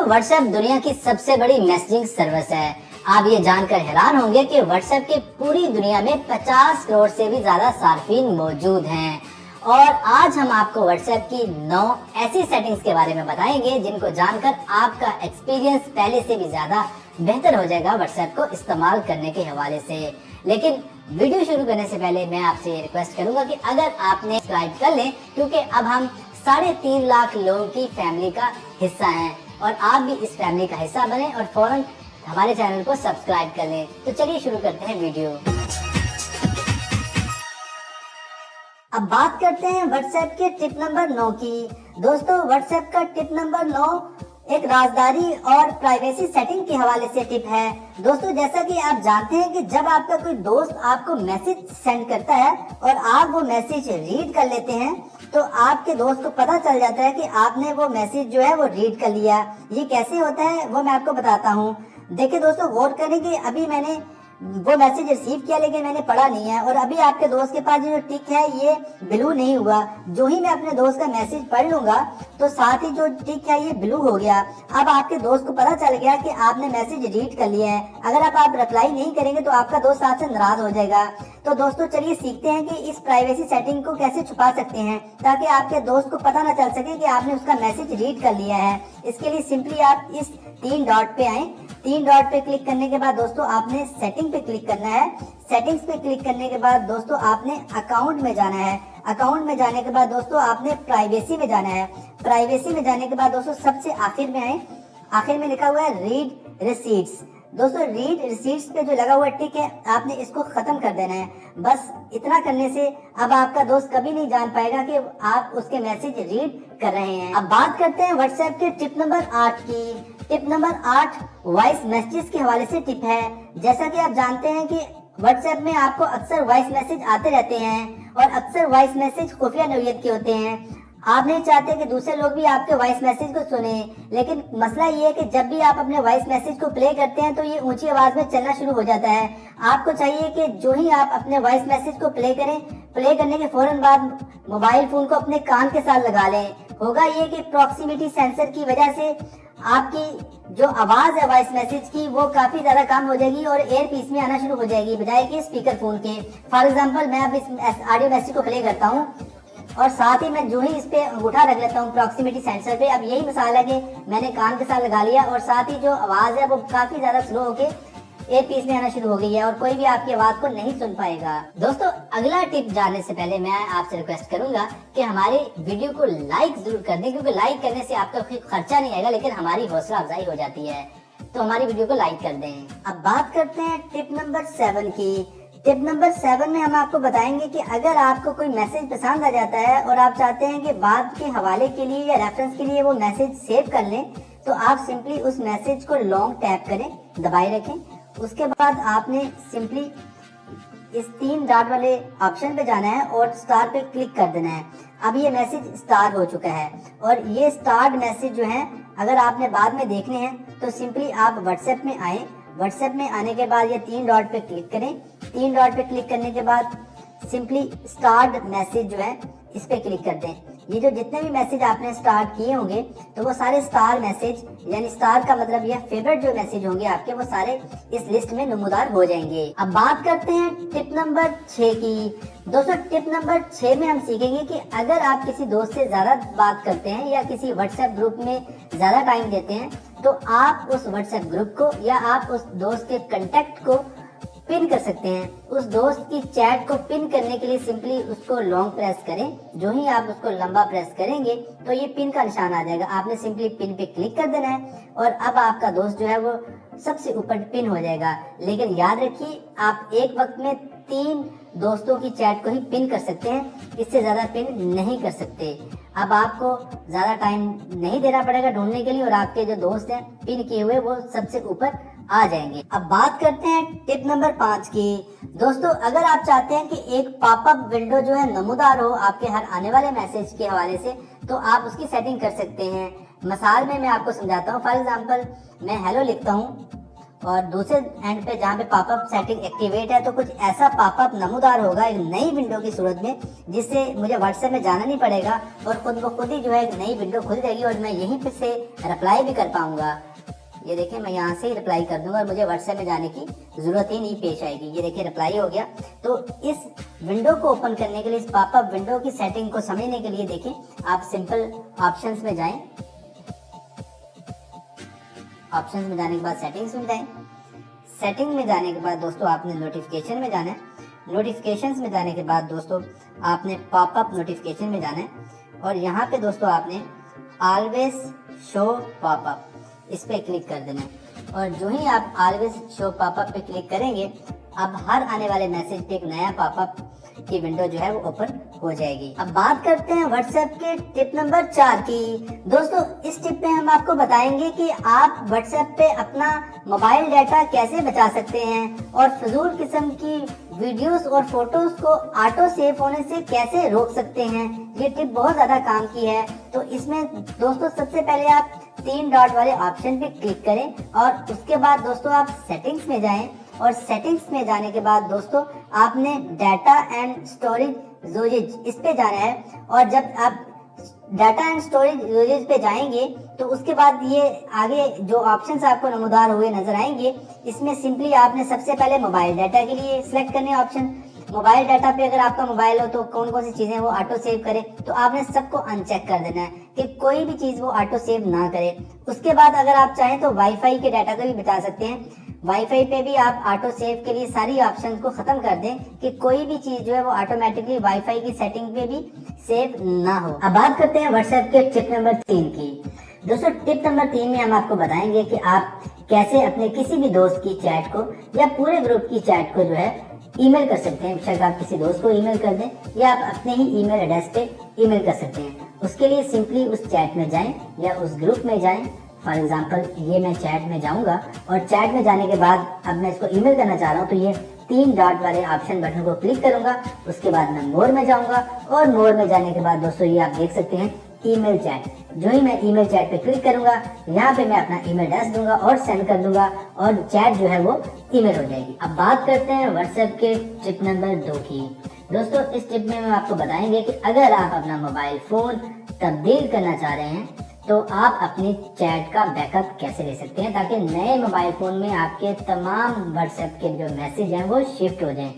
दोस्तों व्हाट्सएप दुनिया की सबसे बड़ी मैसेजिंग सर्विस है। आप ये जानकर हैरान होंगे कि व्हाट्सएप के पूरी दुनिया में 50 करोड़ से भी ज्यादा सार्फिन मौजूद हैं। और आज हम आपको व्हाट्सएप की 9 ऐसी सेटिंग्स के बारे में बताएंगे जिनको जानकर आपका एक्सपीरियंस पहले से भी ज्यादा बेहतर हो जाएगा व्हाट्सएप को इस्तेमाल करने के हवाले से। लेकिन वीडियो शुरू करने से पहले मैं आपसे रिक्वेस्ट करूंगा कि अगर आपने सब्सक्राइब कर लें, क्योंकि अब हम 3.5 लाख लोगों की फैमिली का हिस्सा हैं और आप भी इस फैमिली का हिस्सा बने और फौरन हमारे चैनल को सब्सक्राइब कर लें। तो चलिए शुरू करते हैं वीडियो। अब बात करते हैं व्हाट्सएप के टिप नंबर 9 की। दोस्तों व्हाट्सएप का टिप नंबर 9 एक राजदारी और प्राइवेसी सेटिंग के हवाले से टिप है। दोस्तों जैसा कि आप जानते हैं कि जब आपका कोई दोस्त आपको मैसेज सेंड करता है और आप वो मैसेज रीड कर लेते हैं तो आपके दोस्त को पता चल जाता है कि आपने वो मैसेज जो है वो रीड कर लिया। ये कैसे होता है वो मैं आपको बताता हूँ। देखिए दोस्तों गौर करें कि अभी मैंने वो मैसेज रिसीव किया लेकिन मैंने पढ़ा नहीं है और अभी आपके दोस्त के पास जो टिक है ये ब्लू नहीं हुआ। जो ही मैं अपने दोस्त का मैसेज पढ़ लूंगा तो साथ ही जो टिक है ये ब्लू हो गया। अब आपके दोस्त को पता चल गया कि आपने मैसेज रीड कर लिया है। अगर आप रिप्लाई नहीं करेंगे तो आपका दोस्त आपसे नाराज हो जाएगा। तो दोस्तों चलिए सीखते हैं कि इस प्राइवेसी सेटिंग को कैसे छुपा सकते हैं ताकि आपके दोस्त को पता ना चल सके कि आपने उसका मैसेज रीड कर लिया है। इसके लिए सिंपली आप इस 3 डॉट पे आए। 3 डॉट पे क्लिक करने के बाद दोस्तों आपने सेटिंग पे क्लिक करना है। सेटिंग्स पे क्लिक करने के बाद दोस्तों आपने अकाउंट में जाना है। अकाउंट में जाने के बाद दोस्तों आपने प्राइवेसी में जाना है। प्राइवेसी में जाने के बाद दोस्तों सबसे आखिर में आए। आखिर में लिखा हुआ है रीड रिसीट्स। दोस्तों रीड रिसीट्स पे जो लगा हुआ टिक है आपने इसको खत्म कर देना है। बस इतना करने से अब आपका दोस्त कभी नहीं जान पाएगा कि आप उसके मैसेज रीड कर रहे हैं। अब बात करते हैं व्हाट्सएप के टिप नंबर 8 की। टिप नंबर 8 वॉइस मैसेजेस के हवाले से टिप है। जैसा कि आप जानते हैं कि व्हाट्सएप में आपको अक्सर वॉइस मैसेज आते रहते हैं और अक्सर वॉइस मैसेज खुफिया नौयत के होते हैं। आप नहीं चाहते कि दूसरे लोग भी आपके वॉइस मैसेज को सुने, लेकिन मसला ये है कि जब भी आप अपने वॉइस मैसेज को प्ले करते हैं तो ये ऊंची आवाज में चलना शुरू हो जाता है। आपको चाहिए कि जो ही आप अपने वॉइस मैसेज को प्ले करें, प्ले करने के फौरन बाद मोबाइल फोन को अपने कान के साथ लगा लें। होगा ये कि प्रॉक्सिमिटी सेंसर की वजह से आपकी जो आवाज है वॉइस मैसेज की वो काफी ज्यादा कम हो जाएगी और एयर पीस में आना शुरू हो जाएगी बजाय कि स्पीकर फोन के। फॉर एग्जांपल मैं अब इस ऑडियो मैसेज को प्ले करता हूँ और साथ ही मैं जो ही इस पे अंगूठा रख लेता हूँ प्रॉक्सिमिटी सेंसर पे। अब यही मिसाल है कि मैंने कान के साथ लगा लिया और साथ ही जो आवाज है वो काफी ज्यादा स्लो होके एयर पीस में आना शुरू हो गई है और कोई भी आपकी आवाज को नहीं सुन पाएगा। दोस्तों अगला टिप जानने से पहले मैं आपसे रिक्वेस्ट करूंगा कि हमारे वीडियो को लाइक जरूर कर दें, क्योंकि लाइक करने से आपका कोई खर्चा नहीं आएगा लेकिन हमारी हौसला अफजाई हो जाती है। तो हमारी वीडियो को लाइक कर दें। अब बात करते हैं टिप नंबर 7 की। टिप नंबर 7 में हम आपको बताएंगे कि अगर आपको कोई मैसेज पसंद आ जाता है और आप चाहते हैं कि बाद के हवाले के लिए या रेफरेंस के लिए वो मैसेज सेव कर लें तो आप सिंपली उस मैसेज को लॉन्ग टैप करें, दबाए रखें। उसके बाद आपने सिंपली इस 3 डॉट वाले ऑप्शन पे जाना है और स्टार पे क्लिक कर देना है। अब ये मैसेज स्टार हो चुका है और ये स्टार्ड मैसेज जो है अगर आपने बाद में देखने हैं तो सिंपली आप व्हाट्सएप में आए। व्हाट्सएप में आने के बाद ये 3 डॉट पे क्लिक करें। 3 डॉट पे क्लिक करने के बाद सिंपली स्टार्ट मैसेज जो है इस पे क्लिक कर दें। ये जो जितने भी मैसेज आपने स्टार्ट किए होंगे तो वो सारे स्टार मैसेज, यानी स्टार का मतलब ये फेवरेट जो मैसेज होंगे आपके वो सारे इस लिस्ट में नमूदार हो जाएंगे। अब बात करते हैं टिप नंबर 6 की। दोस्तों टिप नंबर 6 में हम सीखेंगे कि अगर आप किसी दोस्त से ज्यादा बात करते हैं या किसी व्हाट्सएप ग्रुप में ज्यादा टाइम देते हैं तो आप उस व्हाट्सएप ग्रुप को या आप उस दोस्त के कंटेक्ट को पिन कर सकते हैं। उस दोस्त की चैट को पिन करने के लिए सिंपली उसको लॉन्ग प्रेस करें। जो ही आप उसको लंबा प्रेस करेंगे तो ये पिन का निशान आ जाएगा। आपने सिंपली पिन पे क्लिक कर देना है और अब आपका दोस्त जो है वो सबसे ऊपर पिन हो जाएगा। लेकिन याद रखिए आप एक वक्त में 3 दोस्तों की चैट को ही पिन कर सकते हैं, इससे ज्यादा पिन नहीं कर सकते। अब आपको ज्यादा टाइम नहीं देना पड़ेगा ढूंढने के लिए और आपके जो दोस्त हैं पिन किए हुए वो सबसे ऊपर आ जाएंगे। अब बात करते हैं टिप नंबर 5 की। दोस्तों अगर आप चाहते हैं कि एक पॉपअप विंडो जो है नमूदार हो आपके हर आने वाले मैसेज के हवाले से तो आप उसकी सेटिंग कर सकते हैं। मिसाल में मैं आपको समझाता हूँ। फॉर एग्जांपल मैं हेलो लिखता हूँ और दूसरे एंड पे जहाँ पे पॉपअप सेटिंग एक्टिवेट है तो कुछ ऐसा पॉपअप नमूदार होगा एक नई विंडो की सूरत में, जिससे मुझे व्हाट्सएप में जाना नहीं पड़ेगा और खुद ब खुद ही जो है एक नई विंडो खुल जाएगी और मैं यहीं पे से रिप्लाई भी कर पाऊंगा। ये देखिए मैं यहाँ से ही रिप्लाई कर दूंगा और मुझे व्हाट्सएप में जाने की जरूरत ही नहीं पेश आएगी। ये देखिए रिप्लाई हो गया। तो इस विंडो को ओपन करने के लिए, इस पॉपअप विंडो की सेटिंग को समझने के लिए देखें आप सिंपल ऑप्शंस में जाएं। ऑप्शंस में जाने के बाद सेटिंग्स में जाएं। सेटिंग में जाने के बाद दोस्तों आपने नोटिफिकेशन में जाना है। नोटिफिकेशंस में जाने के बाद दोस्तों आपने पॉपअप नोटिफिकेशन में जाना है और यहाँ पे दोस्तों आपने ऑलवेज शो पॉपअप इस पे क्लिक कर देना है। और जो ही आप ऑलवेज शो पॉपअप पे क्लिक करेंगे अब हर आने वाले मैसेज पे एक नया पॉपअप की विंडो जो है वो ओपन हो जाएगी। अब बात करते हैं व्हाट्सएप के टिप नंबर 4 की। दोस्तों इस टिप पे हम आपको बताएंगे कि आप व्हाट्सएप पे अपना मोबाइल डाटा कैसे बचा सकते हैं और फजूल किस्म की वीडियोस और फोटोज को ऑटो सेव होने से कैसे रोक सकते हैं। ये टिप बहुत ज्यादा काम की है। तो इसमें दोस्तों सबसे पहले आप 3 डॉट वाले ऑप्शन पे क्लिक करें और उसके बाद दोस्तों आप सेटिंग्स में जाएं और सेटिंग्स में जाने के बाद दोस्तों आपने डाटा एंड स्टोरेज यूजेज इस पे जाना है। और जब आप डाटा एंड स्टोरेज यूजेज पे जाएंगे तो उसके बाद ये आगे जो ऑप्शंस आपको नमूदार हुए नजर आएंगे, इसमें सिंपली आपने सबसे पहले मोबाइल डाटा के लिए सिलेक्ट करने ऑप्शन। मोबाइल डाटा पे अगर आपका मोबाइल हो तो कौन कौन सी चीजें वो ऑटो सेव करे, तो आपने सबको अनचेक कर देना है कि कोई भी चीज वो ऑटो सेव ना करे। उसके बाद अगर आप चाहें तो वाईफाई के डाटा को भी बचा सकते हैं। वाईफाई पे भी आप ऑटो सेव के लिए सारी ऑप्शंस को खत्म कर दें कि कोई भी चीज जो है वो ऑटोमेटिकली वाईफाई की सेटिंग पे भी सेव ना हो। अब बात करते हैं व्हाट्सएप के टिप नंबर 3 की। दोस्तों टिप नंबर 3 में हम आपको बताएंगे कि आप कैसे अपने किसी भी दोस्त की चैट को या पूरे ग्रुप की चैट को जो है ईमेल कर सकते हैं। बेशक आप किसी दोस्त को ईमेल कर दें या आप अपने ही ईमेल एड्रेस पे ईमेल कर सकते हैं। उसके लिए सिंपली उस चैट में जाएं या उस ग्रुप में जाएं। फॉर एग्जांपल ये मैं चैट में जाऊंगा और चैट में जाने के बाद अब मैं इसको ईमेल करना चाह रहा हूँ तो ये 3 डॉट वाले ऑप्शन बटन को क्लिक करूंगा। उसके बाद मैं मोर में जाऊंगा और मोर में जाने के बाद दोस्तों ये आप देख सकते हैं ईमेल चैट। जो ही मैं ईमेल चैट पे क्लिक करूंगा यहाँ पे मैं अपना ईमेल एड्रेस दूंगा और सेंड कर दूंगा और चैट जो है वो ईमेल हो जाएगी। अब बात करते हैं व्हाट्सएप के टिप नंबर 2 की। दोस्तों इस टिप में हम आपको बताएंगे कि अगर आप अपना मोबाइल फोन तब्दील करना चाह रहे हैं तो आप अपनी चैट का बैकअप कैसे ले सकते हैं ताकि नए मोबाइल फोन में आपके तमाम व्हाट्सएप के जो मैसेज हैं वो शिफ्ट हो जाएं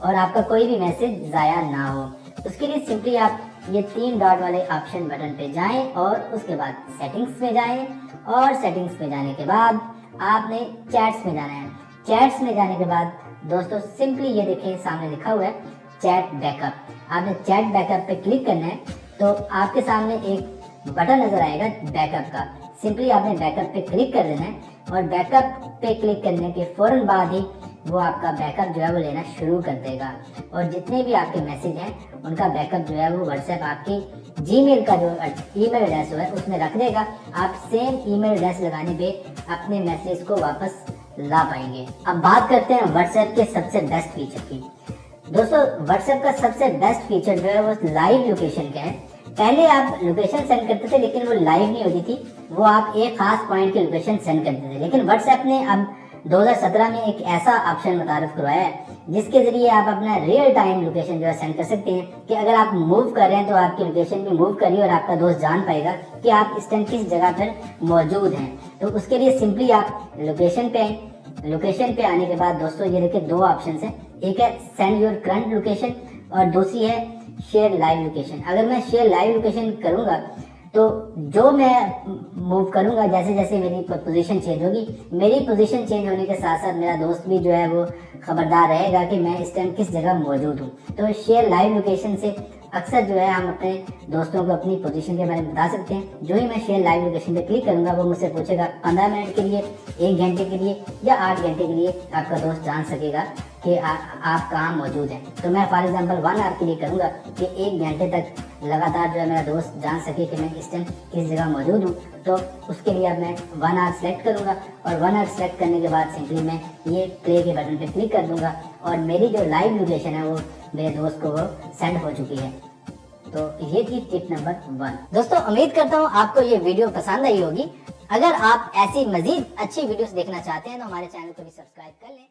और आपका कोई भी मैसेज जाया ना हो। उसके लिए सिंपली आप ये 3 डॉट वाले ऑप्शन बटन पे जाएं और उसके बाद सेटिंग्स में जाएं और सेटिंग्स में जाने के बाद आपने चैट्स में जाना है। चैट्स में जाने के बाद दोस्तों सिंपली ये देखें सामने लिखा हुआ है चैट बैकअप। आपने चैट बैकअप पे क्लिक करना है तो आपके सामने एक बटन नजर आएगा बैकअप का। सिंपली आपने बैकअप पे क्लिक कर देना है और बैकअप पे क्लिक करने के फौरन बाद ही वो आपका बैकअप जो है वो लेना शुरू कर देगा और जितने भी आपके मैसेज हैं उनका बैकअप जो है वो व्हाट्सएप आपकी जीमेल का जो ईमेल एड्रेस है उसमें रख देगा। आप सेम ईमेल एड्रेस लगाने पे अपने मैसेज को वापस ला पाएंगे। अब बात करते हैं व्हाट्सएप के सबसे बेस्ट फीचर की। दोस्तों व्हाट्सएप का सबसे बेस्ट फीचर जो है वो लाइव लोकेशन का है। पहले आप लोकेशन सेंड करते थे लेकिन वो लाइव नहीं होती थी, वो आप एक खास पॉइंट की लोकेशन सेंड करते थे। लेकिन व्हाट्सएप ने अब 2017 में एक ऐसा ऑप्शन मुतारिफ करवाया है जिसके जरिए आप अपना रियल टाइम लोकेशन जो है सेंड कर सकते हैं कि अगर आप मूव कर रहे हैं तो आपकी लोकेशन भी मूव करिए और आपका दोस्त जान पाएगा कि आप इस टाइम किस जगह पर मौजूद हैं। तो उसके लिए सिंपली आप लोकेशन पे आए। लोकेशन पे आने के बाद दोस्तों ये देखिए 2 ऑप्शन है, एक है सेंड योर करंट लोकेशन और दूसरी है शेयर लाइव लोकेशन। अगर मैं शेयर लाइव लोकेशन करूंगा तो जो मैं मूव करूंगा जैसे जैसे मेरी पोजीशन चेंज होगी, मेरी पोजीशन चेंज होने के साथ साथ मेरा दोस्त भी जो है वो खबरदार रहेगा कि मैं इस टाइम किस जगह मौजूद हूँ। तो शेयर लाइव लोकेशन से अक्सर जो है हम अपने दोस्तों को अपनी पोजीशन के बारे में बता सकते हैं। जो ही मैं शेयर लाइव लोकेशन पे क्लिक करूंगा वो मुझसे पूछेगा 15 मिनट के लिए, 1 घंटे के लिए या 8 घंटे के लिए आपका दोस्त जान सकेगा कि आप कहाँ मौजूद हैं। तो मैं फॉर एग्जांपल 1 आवर के लिए करूँगा कि 1 घंटे तक लगातार जो है मेरा दोस्त जान सके कि मैं इस टाइम किस जगह मौजूद हूँ। तो उसके लिए अब मैं 1 आवर सेलेक्ट करूँगा और 1 आवर सेलेक्ट करने के बाद सिंपली मैं ये प्ले के बटन पे क्लिक कर दूंगा और मेरी जो लाइव लोकेशन है वो मेरे दोस्त को वो सेंड हो चुकी है। तो ये थी टिप नंबर 1। दोस्तों उम्मीद करता हूँ आपको ये वीडियो पसंद आई होगी। अगर आप ऐसी मजीद अच्छी वीडियोस देखना चाहते हैं तो हमारे चैनल को भी सब्सक्राइब कर लें।